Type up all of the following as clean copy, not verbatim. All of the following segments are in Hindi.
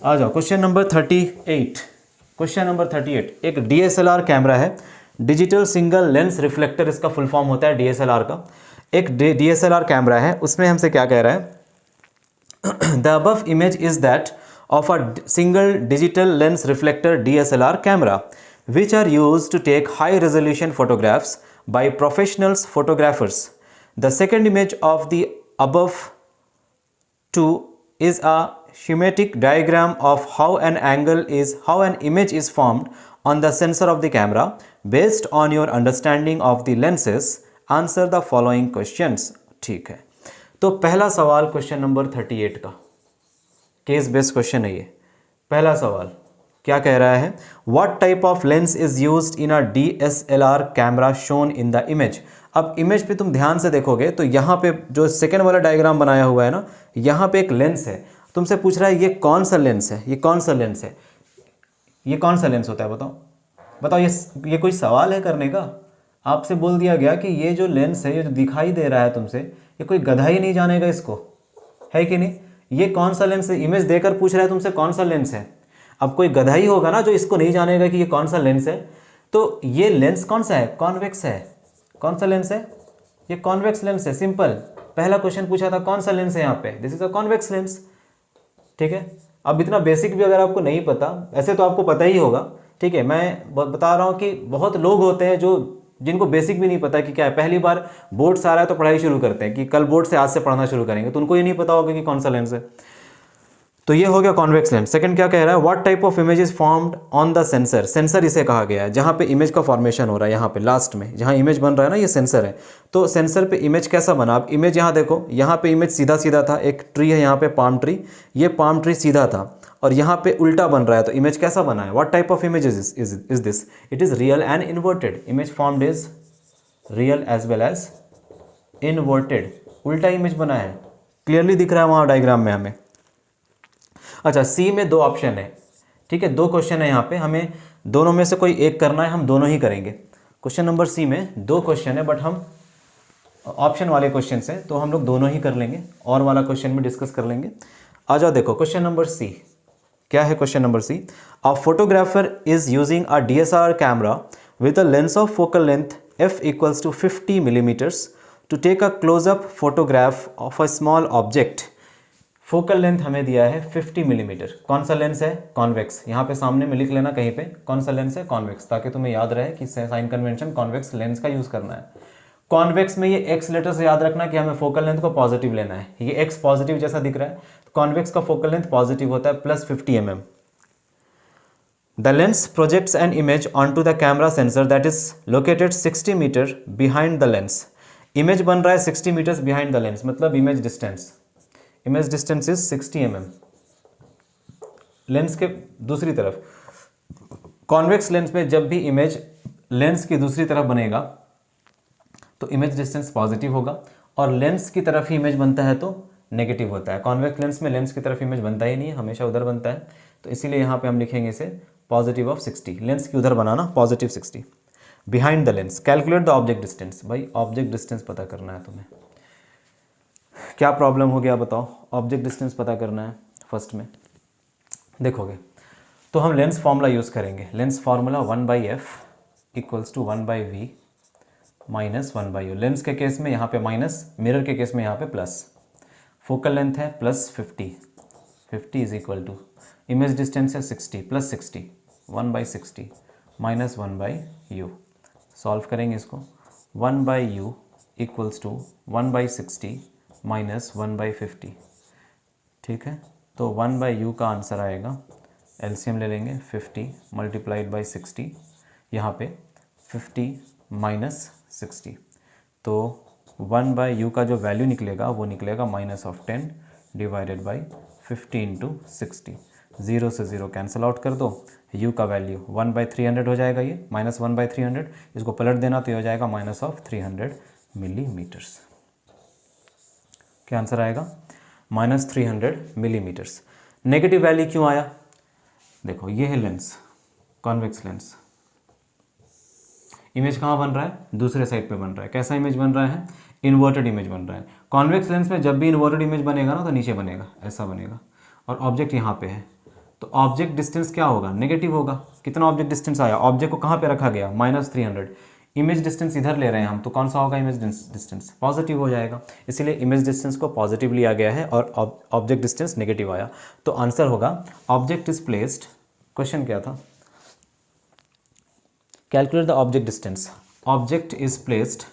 आ जाओ क्वेश्चन नंबर 38। क्वेश्चन नंबर 38, एक DSLR कैमरा है, डिजिटल सिंगल लेंस रिफ्लेक्टर इसका फुल फॉर्म होता है DSLR का। एक DSLR कैमरा है, उसमें हमसे क्या कह रहा है, the above image is that of a single digital lens reflector DSLR camera which are used to take high resolution photographs by professionals photographers. The second image of the above two is a schematic diagram of how an image is formed on the sensor of the camera. Based on your understanding of the lenses, answer the following questions. ठीक है, तो पहला सवाल क्वेश्चन नंबर 38 का केस बेस्ड क्वेश्चन है ये। पहला सवाल क्या कह रहा है, what type of lens is used in a DSLR camera shown in the image. अब इमेज पे तुम ध्यान से देखोगे तो यहाँ पे जो सेकेंड वाला डायग्राम बनाया हुआ है ना, यहाँ पे एक लेंस है। तुमसे पूछ रहा है ये कौन सा लेंस है, ये कौन सा लेंस है, ये कौन सा लेंस होता है, बताओ बताओ। ये कोई सवाल है करने का? आपसे बोल दिया गया कि ये जो लेंस है, ये जो दिखाई दे रहा है तुमसे, ये कोई गधा ही नहीं जानेगा इसको, है कि नहीं। ये कौन सा लेंस है, इमेज देकर पूछ रहा है तुमसे कौन सा लेंस है। अब कोई गधा ही होगा ना जो इसको नहीं जानेगा कि ये कौन सा लेंस है। तो ये लेंस कौन सा है, कॉन्वेक्स है। कौन सा लेंस है, ये कॉन्वेक्स लेंस है, सिंपल। पहला क्वेश्चन पूछा था कौन सा लेंस है यहाँ पे, this is a convex lens. ठीक है, अब इतना बेसिक भी अगर आपको नहीं पता, ऐसे तो आपको पता ही होगा, ठीक है। मैं बता रहा हूँ कि बहुत लोग होते हैं जो जिनको बेसिक भी नहीं पता कि क्या है, पहली बार बोर्ड आ रहा है तो पढ़ाई शुरू करते हैं कि कल बोर्ड से आज से पढ़ना शुरू करेंगे, तो उनको ये नहीं पता होगा कि कौन सा लेंस है। तो ये हो गया कॉन्वेक्स लेंस। सेकंड क्या कह रहा है, what type of image is formed on the sensor. Sensor इसे कहा गया है जहाँ पे इमेज का फॉर्मेशन हो रहा है, यहाँ पे लास्ट में जहाँ इमेज बन रहा है ना, ये सेंसर है। तो सेंसर पे इमेज कैसा बना, अब इमेज यहाँ देखो, यहाँ पे इमेज सीधा सीधा था, एक ट्री है यहाँ पे, पाम ट्री, ये पाम ट्री सीधा था और यहाँ पे उल्टा बन रहा है, तो इमेज कैसा बना है। What type of image is this, it is real and inverted. Image formed is real as well as inverted, उल्टा इमेज बना है, क्लियरली दिख रहा है वहाँ डायग्राम में हमें। अच्छा, सी में दो ऑप्शन है, ठीक है, दो क्वेश्चन है यहाँ पे, हमें दोनों में से कोई एक करना है, हम दोनों ही करेंगे। क्वेश्चन नंबर सी में दो क्वेश्चन है, बट हम ऑप्शन वाले क्वेश्चन से तो हम लोग दोनों ही कर लेंगे, और वाला क्वेश्चन में डिस्कस कर लेंगे। आ जाओ देखो क्वेश्चन नंबर सी क्या है। Question number C, a photographer is using a DSLR camera with a lens of focal length f equals to 50 millimeters to take a close-up photograph of a small object. Focal length हमें दिया है 50 मिलीमीटर। कौन सा लेंस है, कॉन्वेक्स। यहाँ पे सामने में लिख लेना कहीं पे कौन सा लेंस है, कॉन्वेक्स, ताकि तुम्हें याद रहे कि साइन कन्वेंशन कॉन्वेक्स लेंस का यूज करना है। कॉन्वेक्स में ये एक्स लेटर से याद रखना कि हमें फोकल लेंथ को पॉजिटिव लेना है, ये एक्स पॉजिटिव जैसा दिख रहा है, तो कॉन्वेक्स का फोकल लेंथ पॉजिटिव होता है, plus 50 mm। The lens projects an image onto the camera sensor that is located 60 meter behind the lens. Image बन रहा है 60 meters behind the lens, मतलब image distance is 60 mm। Lens के दूसरी तरफ, कॉन्वेक्स लेंस में जब भी इमेज लेंस की दूसरी तरफ बनेगा तो इमेज डिस्टेंस पॉजिटिव होगा, और लेंस की तरफ ही इमेज बनता है तो नेगेटिव होता है। कॉन्वेक्स लेंस में लेंस की तरफ इमेज बनता ही नहीं है, हमेशा उधर बनता है, तो इसीलिए यहाँ पे हम लिखेंगे इसे पॉजिटिव ऑफ 60, लेंस की उधर बनाना positive 60। Behind the lens, calculate the object distance. भाई ऑब्जेक्ट डिस्टेंस पता करना है तुम्हें, क्या प्रॉब्लम हो गया बताओ, ऑब्जेक्ट डिस्टेंस पता करना है। फर्स्ट में देखोगे तो हम लेंस फॉर्मूला यूज़ करेंगे, lens formula 1/f equals to 1/v minus 1/u। Lens के केस में यहाँ पे माइनस, मिरर के केस में यहाँ पे प्लस। फोकल लेंथ है plus 50 is equal to image distance है 60 प्लस 60, 1/60 माइनस 1/u। सॉल्व करेंगे इसको, 1/u इक्वल्स टू 1/60 माइनस 1/50। ठीक है, तो 1/u का आंसर आएगा, एलसीएम ले लेंगे, 50 मल्टीप्लाइड बाई 60, यहाँ पे 50 माइनस 60, तो 1/u का जो वैल्यू निकलेगा वो निकलेगा -10 डिवाइडेड बाई 50 इंटू 60। 0 से 0 कैंसिल आउट कर दो, u का वैल्यू 1/300 हो जाएगा, ये -1/300, इसको पलट देना तो ये हो जाएगा -300 मिलीमीटर्स। क्या आंसर आएगा, -300 मिलीमीटर्स। नेगेटिव वैल्यू क्यों आया, देखो ये है लेंस, कॉन्वेक्स लेंस, इमेज कहाँ बन रहा है, दूसरे साइड पे बन रहा है। कैसा इमेज बन रहा है, इन्वर्टेड इमेज बन रहा है। कॉन्वेक्स लेंस में जब भी इन्वर्टेड इमेज बनेगा ना तो नीचे बनेगा, ऐसा बनेगा, और ऑब्जेक्ट यहाँ पे है, तो तो ऑब्जेक्ट डिस्टेंस क्या होगा, नेगेटिव होगा। कितना ऑब्जेक्ट डिस्टेंस आया, ऑब्जेक्ट को कहाँ पे रखा गया, -300। इमेज डिस्टेंस इधर ले रहे हैं हम, तो कौन सा होगा इमेज डिस्टेंस, पॉजिटिव हो जाएगा। इसीलिए इमेज डिस्टेंस को पॉजिटिव लिया गया है और ऑब्जेक्ट डिस्टेंस नेगेटिव आया। तो आंसर होगा ऑब्जेक्ट इज प्लेस्ड, क्वेश्चन क्या था, calculate the object distance. Object is placed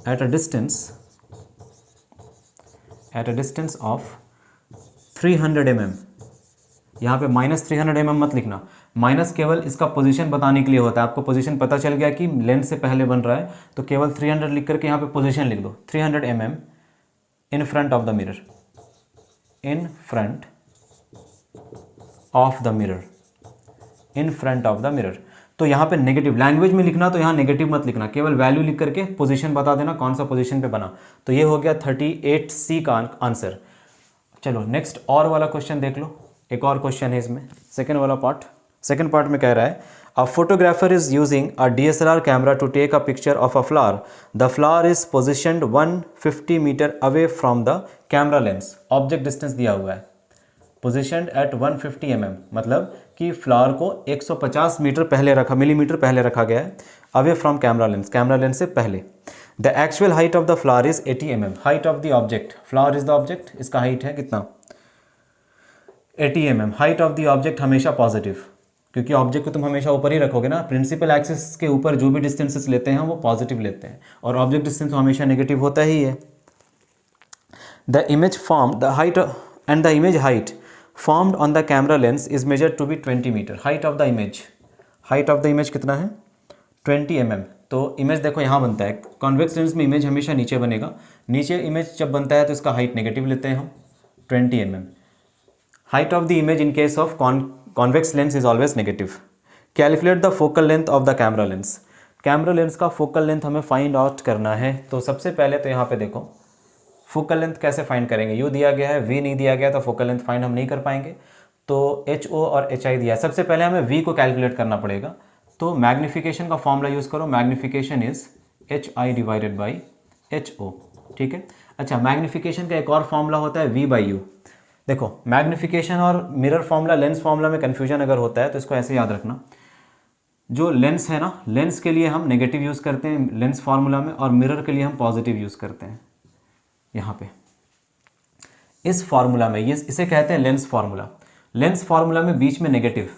at a distance of 300 mm। यहाँ पे -300 mm मत लिखना, माइनस केवल इसका पोजीशन बताने के लिए होता है। आपको पोजीशन पता चल गया कि लेंस से पहले बन रहा है, तो केवल 300 लिख करके यहाँ पे पोजीशन लिख दो, 300 mm in front of the mirror, in front of the mirror, in front of the mirror. तो यहाँ पे नेगेटिव लैंग्वेज में लिखना, तो यहाँ नेगेटिव मत लिखना, केवल वैल्यू लिख करके पोजीशन बता देना कौन सा पोजीशन पे बना। तो ये हो गया 38C का आंसर। चलो नेक्स्ट और वाला क्वेश्चन देख लो, एक और क्वेश्चन है इसमें, सेकंड वाला पार्ट। सेकंड पार्ट में कह रहा है a photographer is using a DSLR camera to take a picture of a flower. The flower is positioned 150 metre away from the camera lens. Object distance दिया हुआ है, पोजिशनड एट 150 mm, मतलब कि फ्लावर को 150 मीटर पहले रखा, मिलीमीटर पहले रखा गया है, अवे फ्रॉम कैमरा लेंस से पहले। The actual height of the flower is 80 mm। Height of the object, flower is the object, इसका हाइट है कितना, 80 mm। Height of the object हमेशा पॉजिटिव, क्योंकि ऑब्जेक्ट को तुम हमेशा ऊपर ही रखोगे ना, प्रिंसिपल एक्सिस के ऊपर जो भी डिस्टेंसेस लेते हैं वो पॉजिटिव लेते हैं, और ऑब्जेक्ट डिस्टेंस हमेशा नेगेटिव होता ही है। The image form the height and the image height formed on the camera lens is measured to be 20 metre. Height of the image कितना है, 20 mm। तो इमेज देखो यहाँ बनता है, कॉन्वेक्स लेंस में इमेज हमेशा नीचे बनेगा, नीचे इमेज जब बनता है तो इसका हाइट नेगेटिव लेते हैं हम, 20 mm। Height of the image in case of convex lens is always negative. Calculate the focal length of the camera lens. Camera lens का फोकल लेंथ हमें फाइंड आउट करना है। तो सबसे पहले तो यहाँ पे देखो फोकल लेंथ कैसे फाइंड करेंगे, यू दिया गया है, वी नहीं दिया गया, तो फोकल लेंथ फाइंड हम नहीं कर पाएंगे। तो HO और HI दिया है, सबसे पहले हमें V को कैलकुलेट करना पड़ेगा। तो मैग्नीफिकेशन का फॉर्मूला यूज़ करो, magnification is HI divided by HO, ठीक है। अच्छा, मैग्नीफिकेशन का एक और फॉर्मूला होता है V/U। देखो मैग्नीफिकेशन और मिरर फॉर्मूला, लेंस फॉर्मूला में कन्फ्यूजन अगर होता है तो इसको ऐसे याद रखना, जो लेंस है ना, लेंस के लिए हम नेगेटिव यूज़ करते हैं लेंस फार्मूला में, और मिरर के लिए हम पॉजिटिव यूज़ करते हैं। यहाँ पे इस फार्मूला में इसे कहते हैं लेंस फार्मूला। लेंस फार्मूला में बीच में नेगेटिव,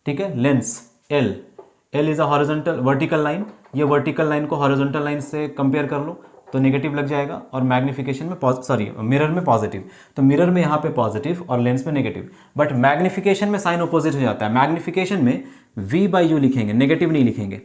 ठीक है। Lens L is a horizontal vertical line, ये वर्टिकल लाइन को हॉरिजॉन्टल लाइन से कंपेयर कर लो तो नेगेटिव लग जाएगा, और मैग्नीफिकेशन में मिरर में पॉजिटिव। तो मिरर में यहाँ पे पॉजिटिव और लेंस में नेगेटिव, बट मैग्नीफिकेशन में साइन अपोजिट हो जाता है। मैग्नीफिकेशन में V/U लिखेंगे, नेगेटिव नहीं लिखेंगे।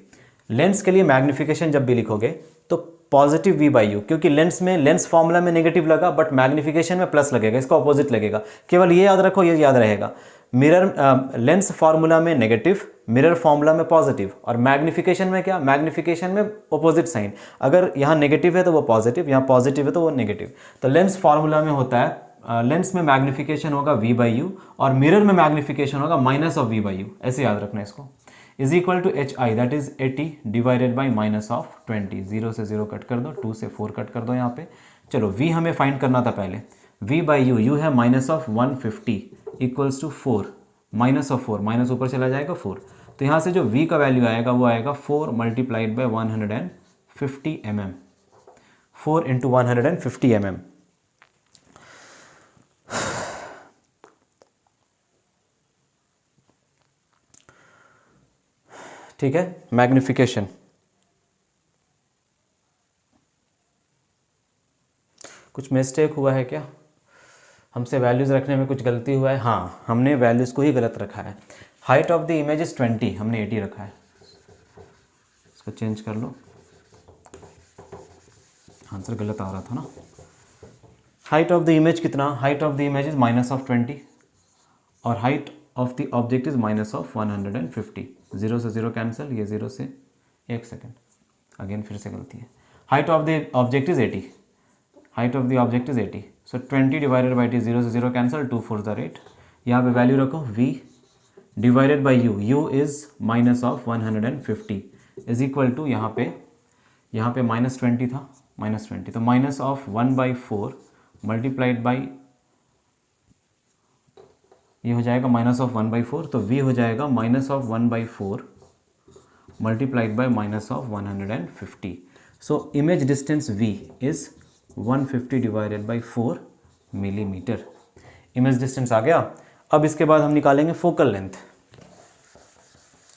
लेंस के लिए मैग्नीफिकेशन जब भी लिखोगे तो पॉजिटिव V/U, क्योंकि लेंस फॉर्मूला में नेगेटिव लगा बट मैग्नीफिकेशन में प्लस लगेगा, इसका ऑपोजिट लगेगा। केवल ये याद रखो, ये याद रहेगा, मिरर लेंस फार्मूला में नेगेटिव, मिरर फॉर्मूला में पॉजिटिव, और मैग्नीफिकेशन में क्या, मैग्नीफिकेशन में ऑपोजिट साइन। अगर यहाँ नेगेटिव है तो वो पॉजिटिव, यहाँ पॉजिटिव है तो वो नेगेटिव। तो लेंस फार्मूला में होता है, लेंस में मैग्नीफिकेशन होगा V/U और मिरर में मैग्नीफिकेशन होगा माइनस ऑफ V/U, ऐसे याद रखना इसको। Is equal to HI, that is 80 divided by minus of 20। 0 से 0 कट कर दो, 2 से 4 कट कर दो यहाँ पे। चलो V हमें फाइंड करना था पहले, V/U, U है minus of 150 equals to 4, minus of 4, minus ऊपर चला जाएगा 4। तो यहाँ से जो V का वैल्यू आएगा वो आएगा 4 multiplied by 150 mm, 4 into 150 mm। ठीक है, मैग्नीफिकेशन। कुछ मिस्टेक हुआ है क्या, हमसे वैल्यूज़ रखने में कुछ गलती हुआ है? हाँ, हमने वैल्यूज़ को ही गलत रखा है। Height of the image is 20, हमने 80 रखा है, इसको चेंज कर लो, आंसर गलत आ रहा था ना। हाइट ऑफ द इमेज कितना, height of the image is minus of 20 और height of the object is minus of 150। 0 से 0 कैंसिल, ये 0 से 1 सेकेंड, अगेन फिर से गलती है। Height of the object is 80, height of the object is 80, so 20 divided by 80, 0 से 0 कैंसिल, 2 4 द 8। यहाँ पे वैल्यू रखो V divided by U, U is minus of 150 is equal to, यहाँ पे -20 था, -20, तो माइनस ऑफ 1/4 मल्टीप्लाइड बाई ये हो जाएगा -1/4, तो v हो जाएगा -1/4 multiplied by -150. So image distance v is 150 divided by 4 millimetre. Image distance आ गया. अब इसके बाद हम निकालेंगे फोकल लेंथ.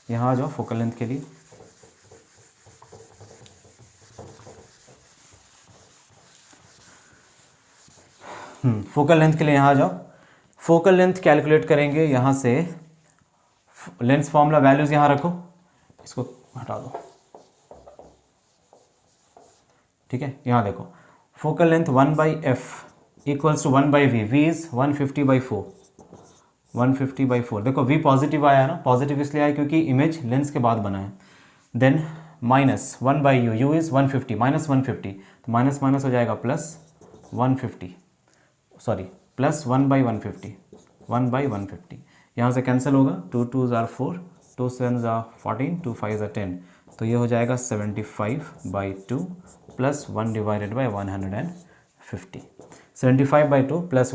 यहाँ आ जाओ फोकल लेंथ के लिए. फोकल लेंथ के लिए यहाँ आ जाओ. फोकल लेंथ कैलकुलेट करेंगे यहाँ से. लेंस फॉर्मूला वैल्यूज यहाँ रखो, इसको हटा दो. ठीक है, यहाँ देखो focal length 1/f equals to 1/v. v is 150/4. 150/4. देखो v पॉजिटिव आया ना, पॉजिटिव इसलिए आया क्योंकि इमेज लेंस के बाद बना है. Then minus 1/u, u is 150, -150, तो माइनस माइनस हो जाएगा +150, सॉरी प्लस 1/150, 1/150. यहाँ से कैंसिल होगा. 2 2s are 4, 2 7s are 14, 2 5s are 10. तो ये हो जाएगा 75/2 प्लस 1 डिवाइडेड बाई 150. 75/2 प्लस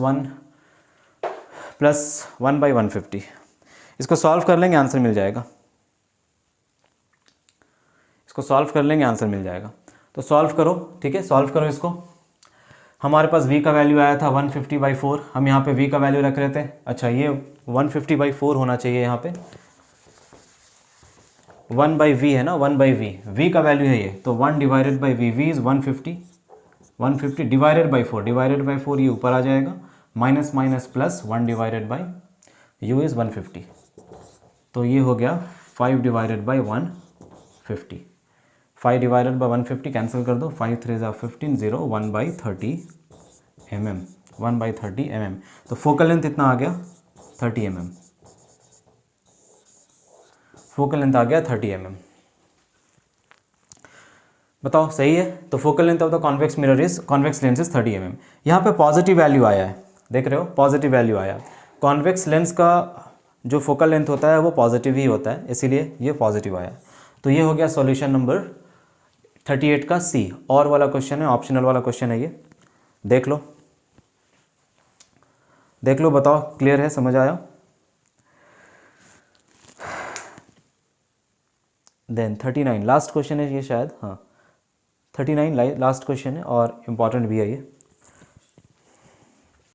1/150. इसको सॉल्व कर लेंगे, आंसर मिल जाएगा. इसको सॉल्व कर लेंगे, आंसर मिल जाएगा. तो सॉल्व करो. ठीक है, सॉल्व करो इसको. हमारे पास v का वैल्यू आया था 150/4. हम यहाँ पे v का वैल्यू रख रहे थे. अच्छा, ये 150/4 होना चाहिए. यहाँ पे 1/v है ना, 1/v. v का वैल्यू है ये, तो 1 divided by v. v is 150. 150 divided by 4. Divided by 4 ये ऊपर आ जाएगा. Minus minus plus 1 divided by u is 150. तो ये हो गया 5 divided by 150. 5 divided by 150 cancel कर दो. 5 3s are 15, 0, 1/30 mm. 1/30 mm. तो फोकल लेंथ इतना आ गया 30 mm. फोकल लेंथ आ गया 30 mm. बताओ सही है. तो focal length of the convex mirror is, convex lens is 30 mm. यहाँ पे पॉजिटिव वैल्यू आया है, देख रहे हो, पॉजिटिव वैल्यू आया. कॉन्वेक्स लेंस का जो फोकल लेंथ होता है वो पॉजिटिव ही होता है, इसीलिए ये पॉजिटिव आया. तो ये हो गया सॉल्यूशन नंबर 38 का सी. और वाला क्वेश्चन है, ऑप्शनल वाला क्वेश्चन है ये. देख लो, देख लो, बताओ क्लियर है, समझ आया. देन 39 लास्ट क्वेश्चन है ये शायद. हाँ, 39 लास्ट क्वेश्चन है और इम्पॉर्टेंट भी है ये.